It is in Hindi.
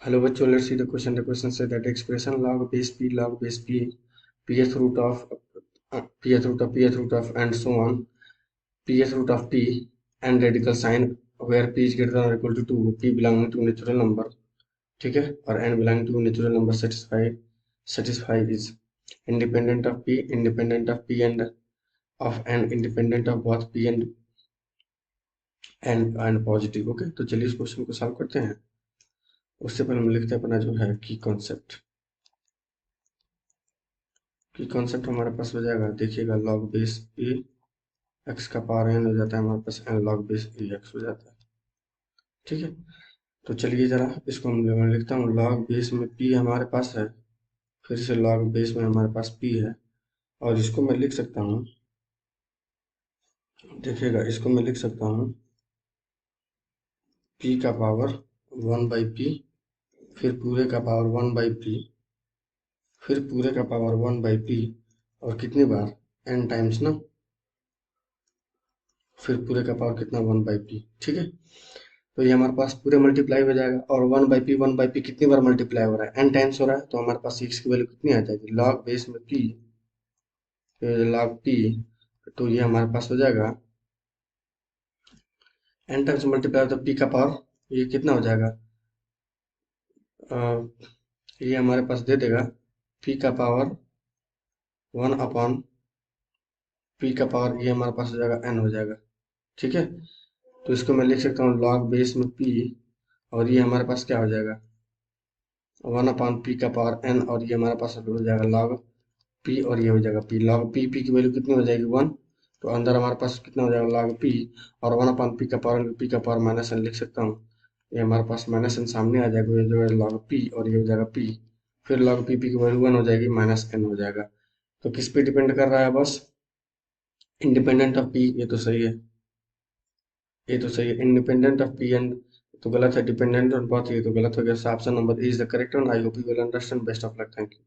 Hello bachcho, let's see the question. The question says that expression log base p pth root of pth root of and so on pth root of p and radical sign where p is greater than or equal to 2, p belonging to natural number, ठीक है, और n belonging to natural number satisfy is independent of p and of n independent of both p and positive. Okay, तो चलिए इस क्वेश्चन को सॉल्व करते हैं। उससे पहले हम लिखते हैं अपना जो है की कॉन्सेप्ट हमारे पास हो जाएगा, देखिएगा लॉग बेस ए एक्स का पावर एन हो जाता है, हमारे पास एन लॉग बेस ए एक्स हो जाता है, ठीक है। तो चलिए जरा इसको मैं लिखता हूँ, लॉग बेस में पी हमारे पास है, फिर से लॉग बेस में हमारे पास पी है, और इसको मैं लिख सकता हूँ, देखिएगा इसको मैं लिख सकता हूँ पी का पावर 1/p, फिर पूरे का पावर 1/p, फिर पूरे का पावर 1/p, और कितनी बार n टाइम्स ना, फिर पूरे का पावर कितना 1/p, ठीक है। तो ये हमारे पास पूरे मल्टीप्लाई हो जाएगा, और 1/p कितनी बार मल्टीप्लाई हो रहा है, n टाइम्स हो रहा है, तो हमारे पास x की वैल्यू कितनी आ जाएगी, लॉग बेस में p लॉग p, तो ये हमारे पास हो जाएगा n टाइम्स मल्टीप्लाई, तो p का पावर ये कितना हो जाएगा, ये हमारे पास दे देगा p का पावर 1/p का पावर, ये हमारे पास हो जाएगा n हो जाएगा, ठीक है। तो इसको मैं लिख सकता हूँ लॉग बेस में p, और ये हमारे पास क्या हो जाएगा 1/p का पावर n, और ये हमारे पास हो जाएगा लॉग p, और ये हो जाएगा p लॉग p की वैल्यू कितनी हो जाएगी 1, तो अंदर हमारे पास कितना हो जाएगा लॉग p, और 1/p का पावर माइनस n लिख सकता हूँ, ये हमारे पास माइनस n सामने आ जाएगा, ये जो है लॉग p, और ये हो जाएगा p, फिर लॉग p की वैल्यू 1 हो जाएगी, माइनस n हो जाएगा। तो किस पे डिपेंड कर रहा है, बस इंडिपेंडेंट ऑफ p, ये तो सही है, ये तो सही है, इंडिपेंडेंट ऑफ पी एंड, तो गलत है, डिपेंडेंट ऑन बोथ, ये तो गलत हो गया। Option number A is the correct one. I hope you will understand. Best of luck, thank you.